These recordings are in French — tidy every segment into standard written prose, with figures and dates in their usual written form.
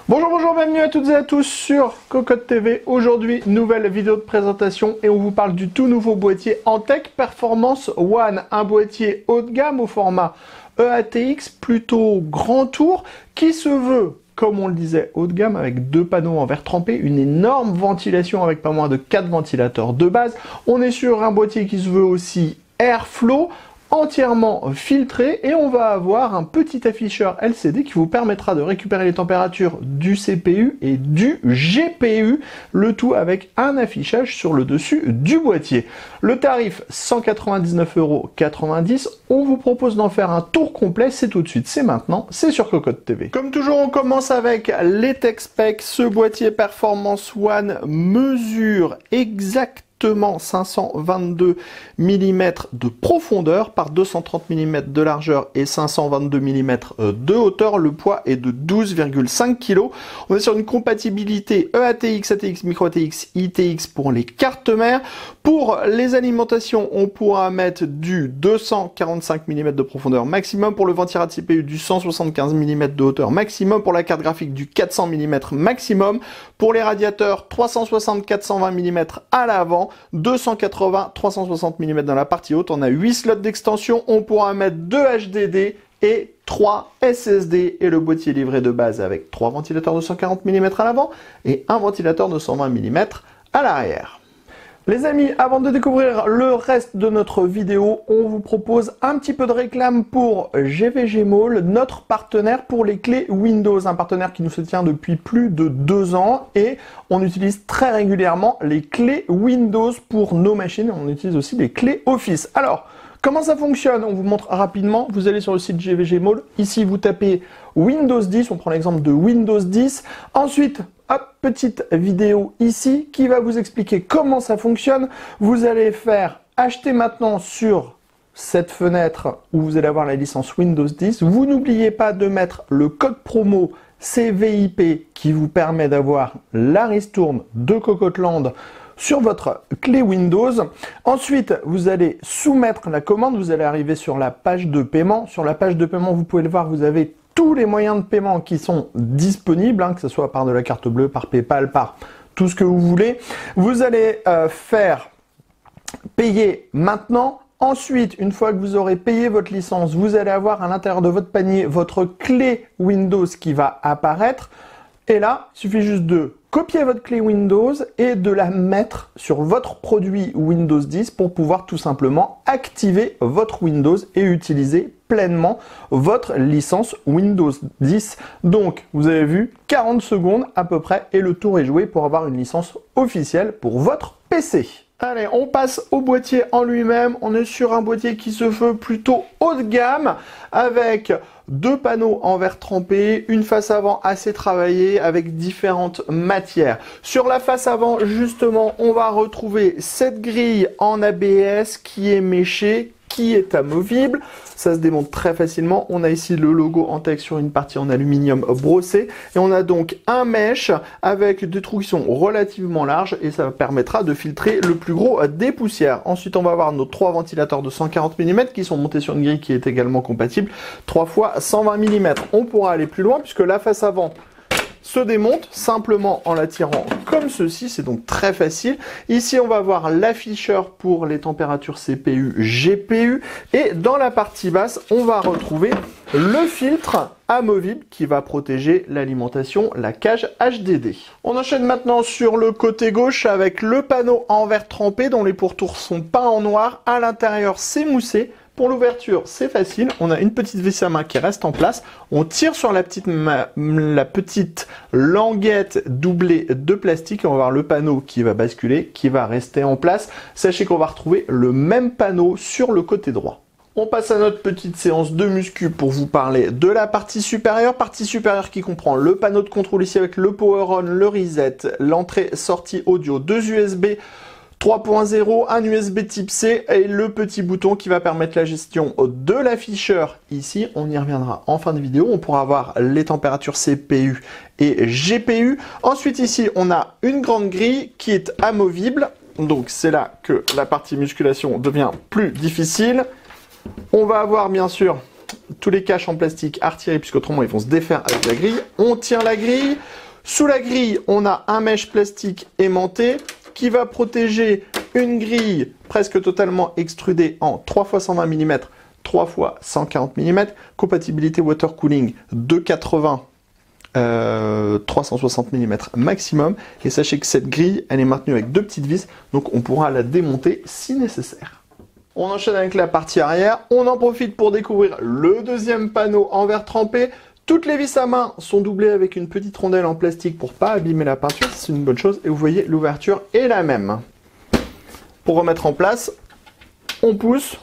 Bonjour, bonjour, bienvenue à toutes et à tous sur Cocotte TV. Aujourd'hui, nouvelle vidéo de présentation et on vous parle du tout nouveau boîtier Antec Performance One. Un boîtier haut de gamme au format EATX, plutôt grand tour, qui se veut, comme on le disait, haut de gamme avec deux panneaux en verre trempé, une énorme ventilation avec pas moins de 4 ventilateurs de base. On est sur un boîtier qui se veut aussi Airflow, entièrement filtré, et on va avoir un petit afficheur LCD qui vous permettra de récupérer les températures du CPU et du GPU, le tout avec un affichage sur le dessus du boîtier. Le tarif 199,90 €. On vous propose d'en faire un tour complet, c'est tout de suite, c'est maintenant, c'est sur Cocotte TV. Comme toujours, on commence avec les tech specs. Ce boîtier Performance One mesure exactement 522 mm de profondeur par 230 mm de largeur et 522 mm de hauteur. Le poids est de 12,5 kg. On est sur une compatibilité EATX, ATX, micro-ATX, ITX pour les cartes mères. Pour les alimentations, on pourra mettre du 245 mm de profondeur maximum. Pour le ventirail CPU, du 175 mm de hauteur maximum. Pour la carte graphique, du 400 mm maximum. Pour les radiateurs, 360-420 mm à l'avant. 280-360 mm dans la partie haute. On a 8 slots d'extension. On pourra mettre 2 HDD et 3 SSD. Et le boîtier livré de base avec 3 ventilateurs de 140 mm à l'avant et un ventilateur de 120 mm à l'arrière. Les amis, avant de découvrir le reste de notre vidéo, on vous propose un petit peu de réclame pour GVG Mall, notre partenaire pour les clés Windows, un partenaire qui nous soutient depuis plus de 2 ans et on utilise très régulièrement les clés Windows pour nos machines. On utilise aussi les clés Office. Alors, comment ça fonctionne? On vous montre rapidement. Vous allez sur le site GVG Mall. Ici, vous tapez Windows 10. On prend l'exemple de Windows 10. Ensuite, hop, petite vidéo ici qui va vous expliquer comment ça fonctionne. Vous allez faire acheter maintenant sur cette fenêtre où vous allez avoir la licence Windows 10. Vous n'oubliez pas de mettre le code promo CVIP qui vous permet d'avoir la ristourne de Cocotland sur votre clé Windows. Ensuite, vous allez soumettre la commande. Vous allez arriver sur la page de paiement. Sur la page de paiement, vous pouvez le voir, vous avez tous les moyens de paiement qui sont disponibles, que ce soit par de la carte bleue, par PayPal, par tout ce que vous voulez. Vous allez faire payer maintenant. Ensuite, une fois que vous aurez payé votre licence, vous allez avoir à l'intérieur de votre panier votre clé Windows qui va apparaître. Et là, il suffit juste de copier votre clé Windows et de la mettre sur votre produit Windows 10 pour pouvoir tout simplement activer votre Windows et utiliser pleinement votre licence Windows 10. Donc, vous avez vu, 40 secondes à peu près et le tour est joué pour avoir une licence officielle pour votre PC. Allez, on passe au boîtier en lui-même. On est sur un boîtier qui se veut plutôt haut de gamme avec 2 panneaux en verre trempé, une face avant assez travaillée avec différentes matières. Sur la face avant, justement, on va retrouver cette grille en ABS qui est méchée, qui est amovible. Ça se démonte très facilement. On a ici le logo Antec sur une partie en aluminium brossé. Et on a donc un mesh avec des trous qui sont relativement larges et ça permettra de filtrer le plus gros des poussières. Ensuite, on va avoir nos 3 ventilateurs de 140 mm qui sont montés sur une grille qui est également compatible. 3 fois 120 mm. On pourra aller plus loin puisque la face avant se démonte simplement en la tirant comme ceci, c'est donc très facile. Ici, on va avoir l'afficheur pour les températures CPU, GPU, et dans la partie basse, on va retrouver le filtre amovible qui va protéger l'alimentation, la cage HDD. On enchaîne maintenant sur le côté gauche avec le panneau en verre trempé dont les pourtours sont peints en noir. À l'intérieur, c'est moussé. Pour l'ouverture, c'est facile. On a une petite vis à main qui reste en place. On tire sur la petite languette doublée de plastique et on va voir le panneau qui va basculer, qui va rester en place. Sachez qu'on va retrouver le même panneau sur le côté droit. On passe à notre petite séance de muscu pour vous parler de la partie supérieure qui comprend le panneau de contrôle ici avec le power on, le reset, l'entrée-sortie audio, 2 USB 3.0, un USB type C et le petit bouton qui va permettre la gestion de l'afficheur. Ici, on y reviendra en fin de vidéo. On pourra voir les températures CPU et GPU. Ensuite, ici, on a une grande grille qui est amovible. Donc, c'est là que la partie musculation devient plus difficile. On va avoir, bien sûr, tous les caches en plastique à retirer, puisqu'autrement ils vont se défaire avec la grille. On tire la grille. Sous la grille, on a un mèche plastique aimanté qui va protéger une grille presque totalement extrudée en 3 x 120 mm, 3 x 140 mm, compatibilité water cooling 280 360 mm maximum. Et sachez que cette grille, elle est maintenue avec 2 petites vis, donc on pourra la démonter si nécessaire. On enchaîne avec la partie arrière. On en profite pour découvrir le deuxième panneau en verre trempé. Toutes les vis à main sont doublées avec une petite rondelle en plastique pour pas abîmer la peinture, c'est une bonne chose. Et vous voyez, l'ouverture est la même. Pour remettre en place, on pousse,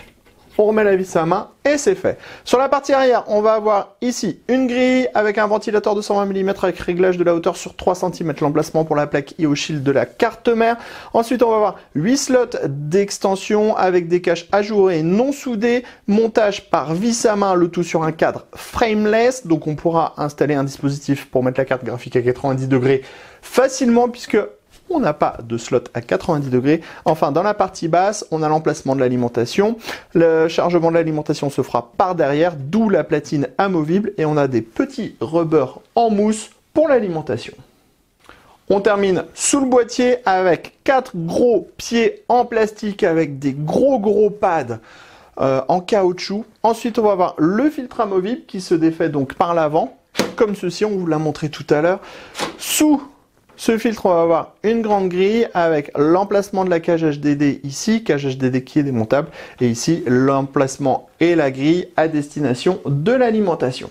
on remet la vis à main et c'est fait. Sur la partie arrière, on va avoir ici une grille avec un ventilateur de 120 mm avec réglage de la hauteur sur 3 cm, l'emplacement pour la plaque IO-Shield de la carte mère. Ensuite, on va avoir 8 slots d'extension avec des caches ajourées non soudées, montage par vis à main, le tout sur un cadre frameless. Donc on pourra installer un dispositif pour mettre la carte graphique à 90 degrés facilement puisque on n'a pas de slot à 90 degrés. Enfin, dans la partie basse, on a l'emplacement de l'alimentation. Le chargement de l'alimentation se fera par derrière, d'où la platine amovible. Et on a des petits rubbers en mousse pour l'alimentation. On termine sous le boîtier avec 4 gros pieds en plastique avec des gros pads en caoutchouc. Ensuite, on va avoir le filtre amovible qui se défait donc par l'avant, comme ceci, on vous l'a montré tout à l'heure. Sous ce filtre, on va avoir une grande grille avec l'emplacement de la cage HDD ici, cage HDD qui est démontable, et ici l'emplacement et la grille à destination de l'alimentation.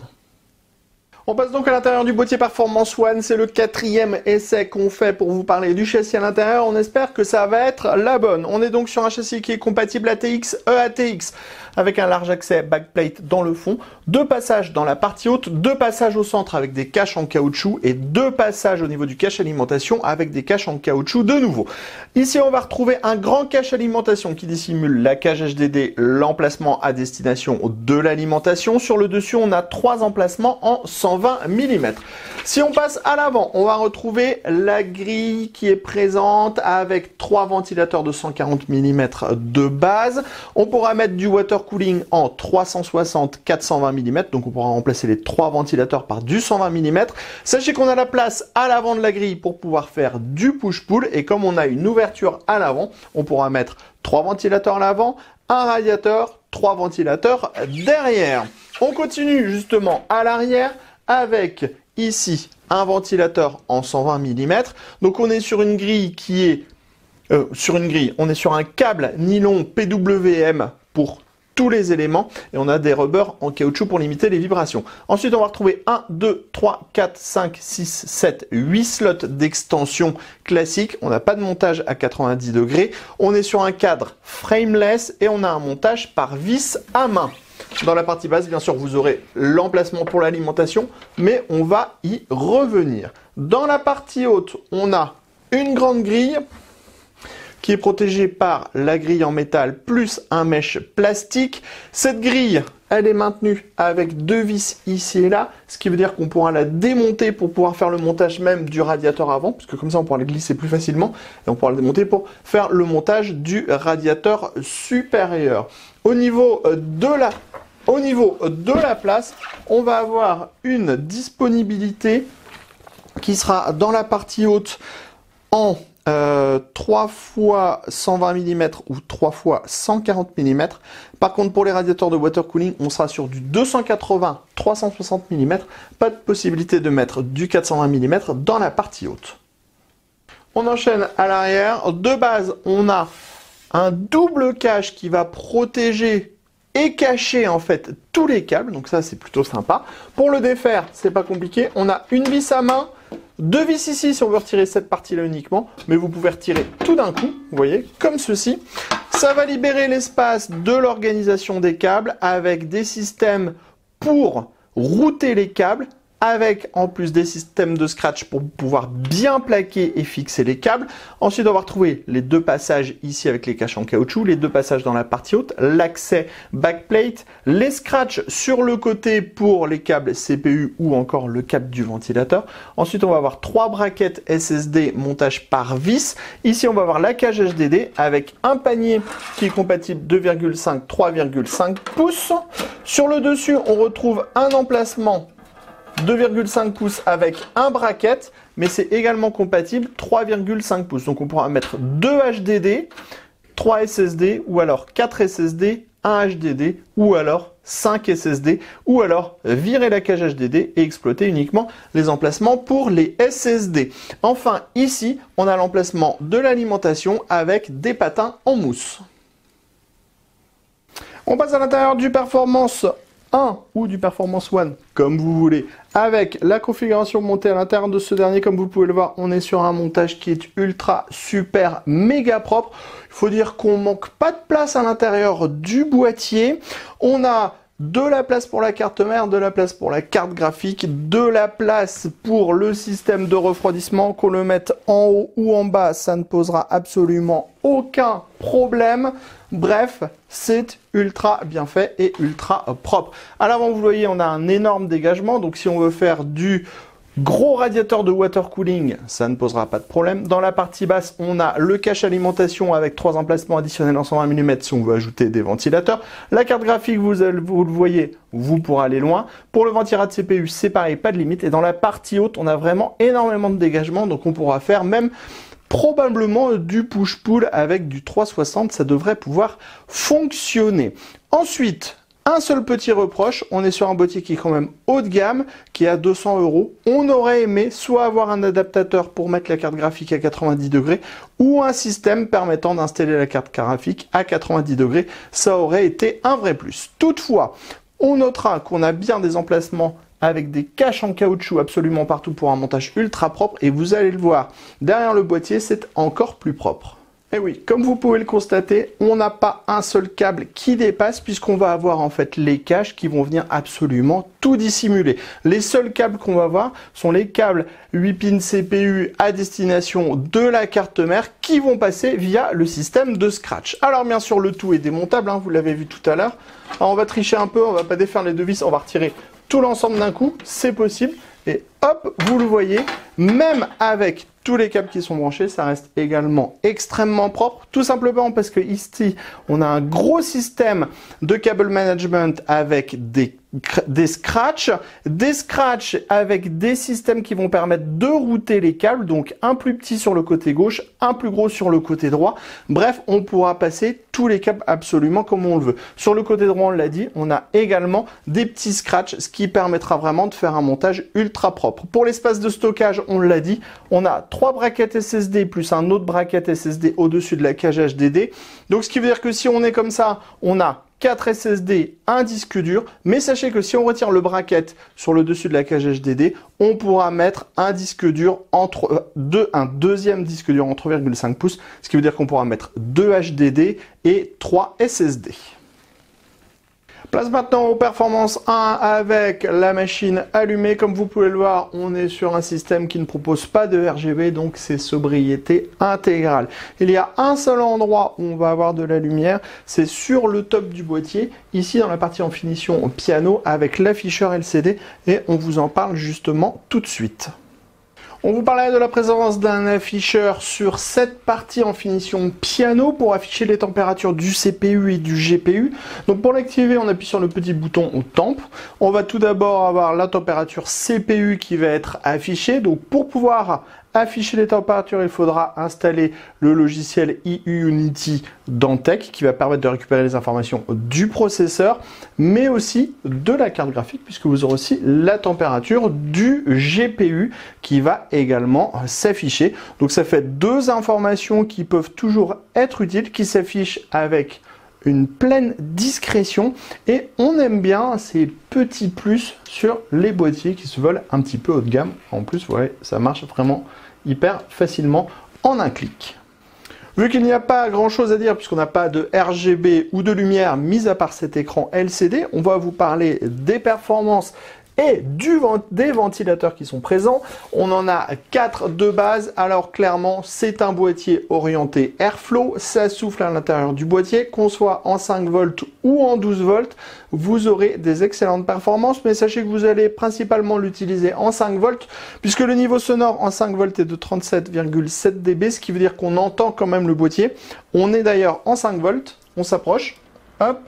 On passe donc à l'intérieur du boîtier Performance One, c'est le 4e essai qu'on fait pour vous parler du châssis à l'intérieur, on espère que ça va être la bonne. On est donc sur un châssis qui est compatible ATX, EATX, avec un large accès backplate dans le fond, 2 passages dans la partie haute, 2 passages au centre avec des caches en caoutchouc et 2 passages au niveau du cache alimentation avec des caches en caoutchouc de nouveau. Ici on va retrouver un grand cache alimentation qui dissimule la cage HDD, l'emplacement à destination de l'alimentation. Sur le dessus on a 3 emplacements en 120 mm. Si on passe à l'avant, on va retrouver la grille qui est présente avec 3 ventilateurs de 140 mm de base. On pourra mettre du water cooling en 360-420 mm, donc on pourra remplacer les 3 ventilateurs par du 120 mm. Sachez qu'on a la place à l'avant de la grille pour pouvoir faire du push-pull, et comme on a une ouverture à l'avant, on pourra mettre 3 ventilateurs à l'avant, un radiateur, 3 ventilateurs derrière. On continue justement à l'arrière avec ici un ventilateur en 120 mm. Donc on est sur une grille qui est on est sur un câble nylon PWM pour tous les éléments et on a des rubbers en caoutchouc pour limiter les vibrations. Ensuite, on va retrouver 1, 2, 3, 4, 5, 6, 7, 8 slots d'extension classiques. On n'a pas de montage à 90 degrés. On est sur un cadre frameless et on a un montage par vis à main. Dans la partie basse, bien sûr, vous aurez l'emplacement pour l'alimentation, mais on va y revenir. Dans la partie haute, on a une grande grille qui est protégée par la grille en métal plus un mèche plastique. Cette grille, elle est maintenue avec 2 vis ici et là, ce qui veut dire qu'on pourra la démonter pour pouvoir faire le montage même du radiateur avant, parce que comme ça on pourra la glisser plus facilement, et on pourra la démonter pour faire le montage du radiateur supérieur. Au niveau de la place, on va avoir une disponibilité qui sera dans la partie haute en 3 x 120 mm ou 3 x 140 mm. Par contre, pour les radiateurs de water cooling, on sera sur du 280-360 mm. Pas de possibilité de mettre du 420 mm dans la partie haute. On enchaîne à l'arrière. De base, on a un double cache qui va protéger et cacher en fait tous les câbles. Donc ça, c'est plutôt sympa. Pour le défaire, c'est pas compliqué. On a une vis à main, 2 vis ici si on veut retirer cette partie-là uniquement, mais vous pouvez retirer tout d'un coup, vous voyez, comme ceci. Ça va libérer l'espace de l'organisation des câbles avec des systèmes pour router les câbles, avec en plus des systèmes de scratch pour pouvoir bien plaquer et fixer les câbles. Ensuite, on va retrouver les deux passages ici avec les caches en caoutchouc, les deux passages dans la partie haute, l'accès backplate, les scratchs sur le côté pour les câbles CPU ou encore le câble du ventilateur. Ensuite, on va avoir 3 braquettes SSD montage par vis. Ici, on va avoir la cage HDD avec un panier qui est compatible 2,5, 3,5 pouces. Sur le dessus, on retrouve un emplacement 2,5 pouces avec un bracket, mais c'est également compatible 3,5 pouces. Donc on pourra mettre 2 HDD, 3 SSD, ou alors 4 SSD, 1 HDD, ou alors 5 SSD, ou alors virer la cage HDD et exploiter uniquement les emplacements pour les SSD. Enfin, ici, on a l'emplacement de l'alimentation avec des patins en mousse. On passe à l'intérieur du Performance 1 ou du Performance One, comme vous voulez, avec la configuration montée à l'intérieur de ce dernier. Comme vous pouvez le voir, on est sur un montage qui est ultra, super, méga propre. Il faut dire qu'on manque pas de place à l'intérieur du boîtier. On a de la place pour la carte mère, de la place pour la carte graphique, de la place pour le système de refroidissement. Qu'on le mette en haut ou en bas, ça ne posera absolument aucun problème. Bref, c'est ultra bien fait et ultra propre. À l'avant, vous voyez, on a un énorme dégagement. Donc, si on veut faire du gros radiateur de water cooling, ça ne posera pas de problème. Dans la partie basse, on a le cache alimentation avec 3 emplacements additionnels en 120 mm si on veut ajouter des ventilateurs. La carte graphique, vous le voyez, vous pourrez aller loin. Pour le ventilateur de CPU, c'est pareil, pas de limite. Et dans la partie haute, on a vraiment énormément de dégagement. Donc, on pourra faire même probablement du push-pull avec du 360, ça devrait pouvoir fonctionner. Ensuite, un seul petit reproche, on est sur un boîtier qui est quand même haut de gamme, qui est à 200 €. On aurait aimé soit avoir un adaptateur pour mettre la carte graphique à 90 degrés, ou un système permettant d'installer la carte graphique à 90 degrés. Ça aurait été un vrai plus. Toutefois, on notera qu'on a bien des emplacements avec des caches en caoutchouc absolument partout pour un montage ultra propre. Et vous allez le voir, derrière le boîtier, c'est encore plus propre. Et oui, comme vous pouvez le constater, on n'a pas un seul câble qui dépasse puisqu'on va avoir en fait les caches qui vont venir absolument tout dissimuler. Les seuls câbles qu'on va avoir sont les câbles 8 pins CPU à destination de la carte mère qui vont passer via le système de scratch. Alors bien sûr, le tout est démontable, hein, vous l'avez vu tout à l'heure. On va tricher un peu, on va pas défaire les deux vis, on va retirer tout l'ensemble d'un coup, c'est possible. Et hop, vous le voyez, même avec tous les câbles qui sont branchés, ça reste également extrêmement propre, tout simplement parce que ici, on a un gros système de cable management avec des scratchs avec des systèmes qui vont permettre de router les câbles, donc un plus petit sur le côté gauche, un plus gros sur le côté droit. Bref, on pourra passer tous les câbles absolument comme on le veut. Sur le côté droit, on l'a dit, on a également des petits scratchs, ce qui permettra vraiment de faire un montage ultra propre. Pour l'espace de stockage, on l'a dit, on a 3 braquettes SSD plus un autre braquette SSD au-dessus de la cage HDD. Donc, ce qui veut dire que si on est comme ça, on a 4 SSD, un disque dur, mais sachez que si on retire le bracket sur le dessus de la cage HDD, on pourra mettre un disque dur un deuxième disque dur en 3,5 pouces, ce qui veut dire qu'on pourra mettre 2 HDD et 3 SSD. Place maintenant au Performance 1 avec la machine allumée. Comme vous pouvez le voir, on est sur un système qui ne propose pas de RGB, donc c'est sobriété intégrale. Il y a un seul endroit où on va avoir de la lumière, c'est sur le top du boîtier, ici dans la partie en finition piano avec l'afficheur LCD, et on vous en parle justement tout de suite. On vous parlait de la présence d'un afficheur sur cette partie en finition piano pour afficher les températures du CPU et du GPU. Donc pour l'activer, on appuie sur le petit bouton au temp. On va tout d'abord avoir la température CPU qui va être affichée. Donc pour pouvoir afficher les températures, il faudra installer le logiciel eUnity Dantec qui va permettre de récupérer les informations du processeur, mais aussi de la carte graphique, puisque vous aurez aussi la température du GPU qui va également s'afficher. Donc ça fait deux informations qui peuvent toujours être utiles, qui s'affichent avec une pleine discrétion, et on aime bien ces petits plus sur les boîtiers qui se veulent un petit peu haut de gamme. En plus, vous voyez, ça marche vraiment hyper facilement en un clic. Vu qu'il n'y a pas grand chose à dire puisqu'on n'a pas de RGB ou de lumière mis à part cet écran LCD, on va vous parler des performances et des ventilateurs qui sont présents. On en a 4 de base. Alors clairement, c'est un boîtier orienté airflow. Ça souffle à l'intérieur du boîtier, qu'on soit en 5 volts ou en 12 volts. Vous aurez des excellentes performances, mais sachez que vous allez principalement l'utiliser en 5 volts, puisque le niveau sonore en 5 volts est de 37,7 dB, ce qui veut dire qu'on entend quand même le boîtier. On est d'ailleurs en 5 volts, on s'approche, hop,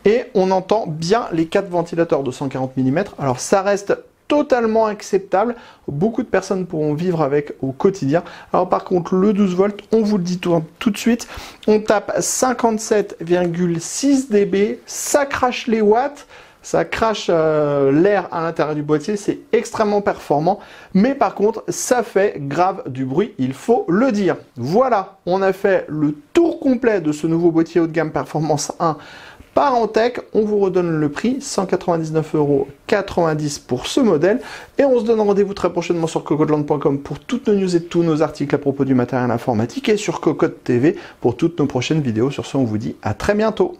et on entend bien les 4 ventilateurs de 140 mm. Alors ça reste totalement acceptable, beaucoup de personnes pourront vivre avec au quotidien. Alors par contre le 12 volts, on vous le dit tout de suite, on tape 57,6 dB, ça crache les watts, ça crache l'air à l'intérieur du boîtier, c'est extrêmement performant, mais par contre ça fait grave du bruit, il faut le dire. Voilà, on a fait le tour complet de ce nouveau boîtier haut de gamme Performance 1 par Antec. On vous redonne le prix, 199,90 € pour ce modèle, et on se donne rendez-vous très prochainement sur cocodeland.com pour toutes nos news et tous nos articles à propos du matériel informatique, et sur Cocotte TV pour toutes nos prochaines vidéos. Sur ce, on vous dit à très bientôt.